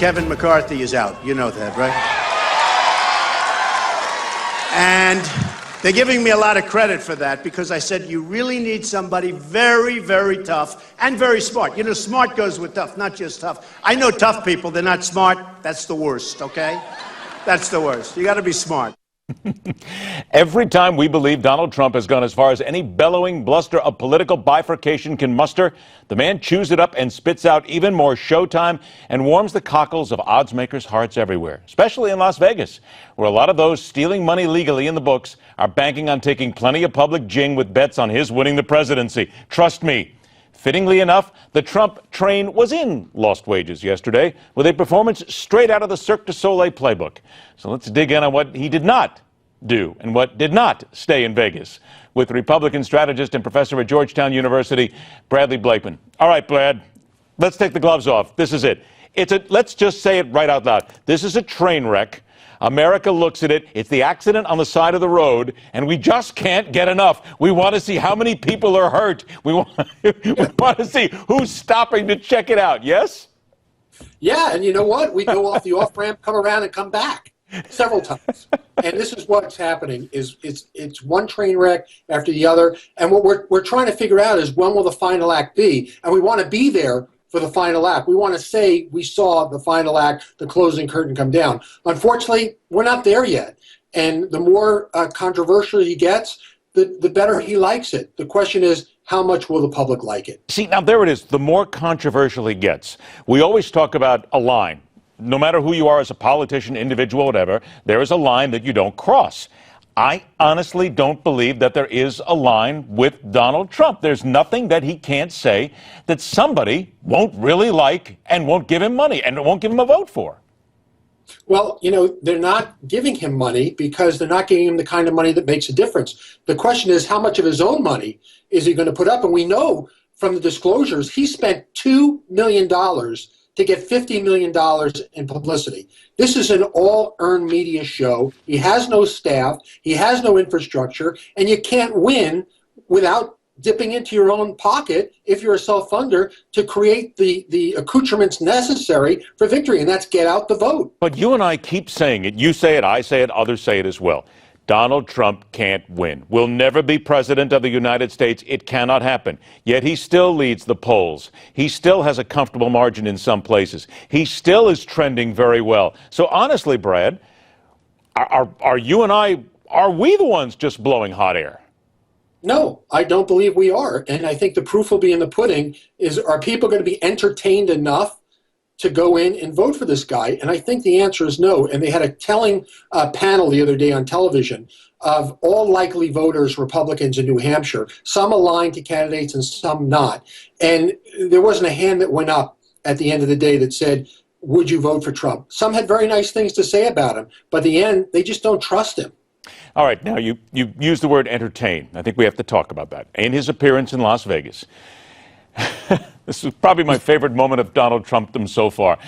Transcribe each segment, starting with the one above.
Kevin McCarthy is out. You know that, right? And they're giving me a lot of credit for that because I said you really need somebody very, very tough and very smart. You know, smart goes with tough, not just tough. I know tough people, they're not smart. That's the worst, okay? That's the worst. You got to be smart. Every time we believe Donald Trump has gone as far as any bellowing bluster of political bifurcation can muster, the man chews it up and spits out even more showtime and warms the cockles of odds makers' hearts everywhere, especially in Las Vegas, where a lot of those stealing money legally in the books are banking on taking plenty of public jing with bets on his winning the presidency. Trust me. Fittingly enough, the Trump train was in Lost Wages yesterday with a performance straight out of the Cirque du Soleil playbook. So let's dig in on what he did not do and what did not stay in Vegas with Republican strategist and professor at Georgetown University, Bradley Blakeman. All right, Brad, let's take the gloves off. This is it. Let's just say it right out loud. This is a train wreck. America looks at it. It's the accident on the side of the road, and we just can't get enough. We want to see how many people are hurt. We want to see who's stopping to check it out. Yes? Yeah, and you know what? We go off the off-ramp, come around, and come back several times. And this is what's happening: is it's one train wreck after the other. And what we're trying to figure out is when will the final act be? And we want to be there for the final act. We want to say we saw the final act, the closing curtain come down. Unfortunately, we're not there yet. And the more controversial he gets, the better he likes it. The question is, how much will the public like it? See, now there it is. The more controversial he gets. We always talk about a line. No matter who you are as a politician, individual, whatever, there is a line that you don't cross. I honestly don't believe that there is a line with Donald Trump. There's nothing that he can't say that somebody won't really like and won't give him money and won't give him a vote for. Well, you know, they're not giving him money because they're not giving him the kind of money that makes a difference. The question is, how much of his own money is he going to put up? And we know from the disclosures, he spent $2 million to get $50 million in publicity. This is an all-earned media show. He has no staff. He has no infrastructure. And you can't win without dipping into your own pocket if you're a self-funder to create the accoutrements necessary for victory, and that's get out the vote. But you and I keep saying it. You say it, I say it, others say it as well. Donald Trump can't win. Will never be president of the United States. It cannot happen. Yet he still leads the polls. He still has a comfortable margin in some places. He still is trending very well. So honestly, Brad, are you and I, are we the ones just blowing hot air? No, I don't believe we are. And I think the proof will be in the pudding. Are people going to be entertained enough to go in and vote for this guy? And I think the answer is no. And they had a telling panel the other day on television of all likely voters, Republicans in New Hampshire, some aligned to candidates and some not. And there wasn't a hand that went up at the end of the day that said, would you vote for Trump? Some had very nice things to say about him, but at the end, they just don't trust him. All right, now you used the word entertain. I think we have to talk about that. In his appearance in Las Vegas, this is probably my favorite moment of Donald Trumpdom so far,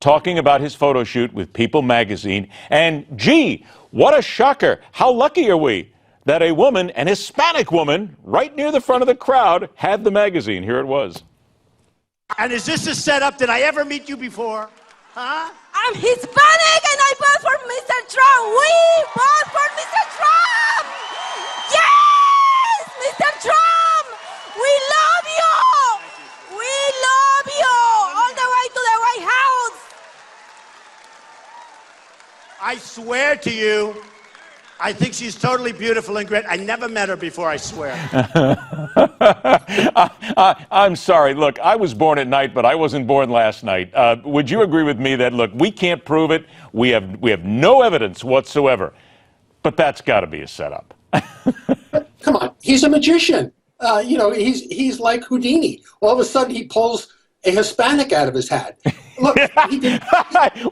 talking about his photo shoot with People magazine. And gee, what a shocker. How lucky are we that a woman, an Hispanic woman, right near the front of the crowd, had the magazine. Here it was. And is this a setup? Did I ever meet you before? Huh? I'm Hispanic and I vote for Mr. Trump. We vote for Mr. Trump. Yes, Mr. Trump. We love you. We love you. All the way to the White House. I swear to you, I think she's totally beautiful and great. I never met her before, I swear. I'm sorry. Look, I was born at night, but I wasn't born last night. Would you agree with me that, look, we can't prove it. We have no evidence whatsoever. But that's got to be a setup. Come on. He's a magician. You know, he's like Houdini. All of a sudden, he pulls a Hispanic out of his hat. Look, he did.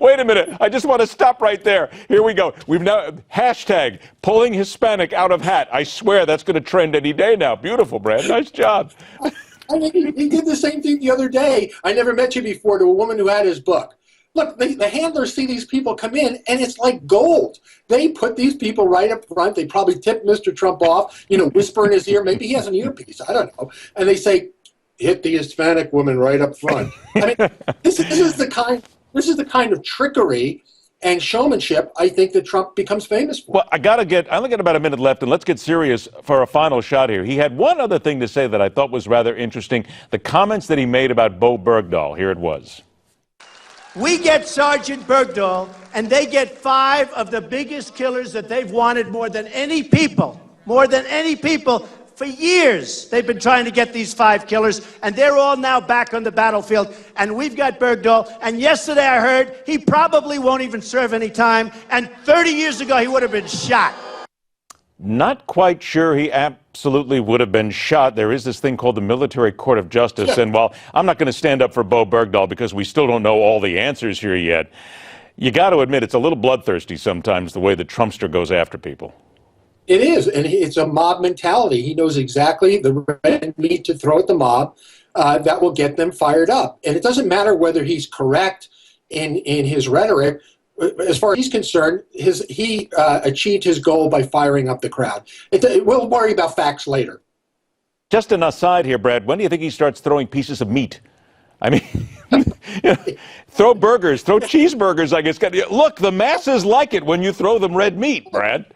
Wait a minute. I just want to stop right there. Here we go. We've now hashtag pulling Hispanic out of hat. I swear that's going to trend any day now. Beautiful, Brad. Nice job. I mean, he did the same thing the other day. I never met you before, to a woman who had his book. Look, the handlers see these people come in, and it's like gold. They put these people right up front. They probably tip Mr. Trump off, you know, whisper in his ear. Maybe he has an earpiece. I don't know. And they say, hit the Hispanic woman right up front. I mean, this is the kind This is the kind of trickery and showmanship I think that Trump becomes famous for. Well, I only got about a minute left, and let's get serious for a final shot here. He had one other thing to say that I thought was rather interesting, the comments that he made about Bowe Bergdahl. Here it was. We get Sergeant Bergdahl, and they get 5 of the biggest killers that they've wanted more than any people for years. They've been trying to get these 5 killers, and they're all now back on the battlefield. And we've got Bergdahl, and yesterday I heard he probably won't even serve any time, and 30 years ago he would have been shot. Not quite sure he absolutely would have been shot. There is this thing called the Military Court of Justice, and while I'm not going to stand up for Bowe Bergdahl because we still don't know all the answers here yet, you got to admit it's a little bloodthirsty sometimes the way the Trumpster goes after people. It is, and it's a mob mentality. He knows exactly the red meat to throw at the mob that will get them fired up. And it doesn't matter whether he's correct in his rhetoric. As far as he's concerned, he achieved his goal by firing up the crowd. We'll worry about facts later. Just an aside here, Brad, when do you think he starts throwing pieces of meat? I mean, throw burgers, throw cheeseburgers, I guess. Look, the masses like it when you throw them red meat, Brad.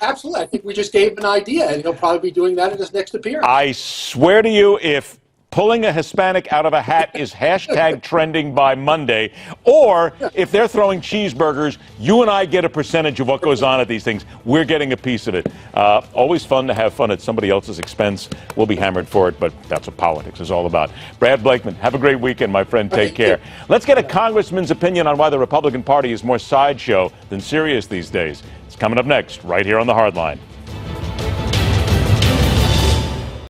Absolutely. I think we just gave him an idea, and he'll probably be doing that in his next appearance. I swear to you, if pulling a Hispanic out of a hat is hashtag trending by Monday, or if they're throwing cheeseburgers, you and I get a percentage of what goes on at these things. We're getting a piece of it. Always fun to have fun at somebody else's expense. We'll be hammered for it, but that's what politics is all about. Brad Blakeman, have a great weekend, my friend. Take care. Let's get a congressman's opinion on why the Republican Party is more sideshow than serious these days. It's coming up next, right here on The Hard Line.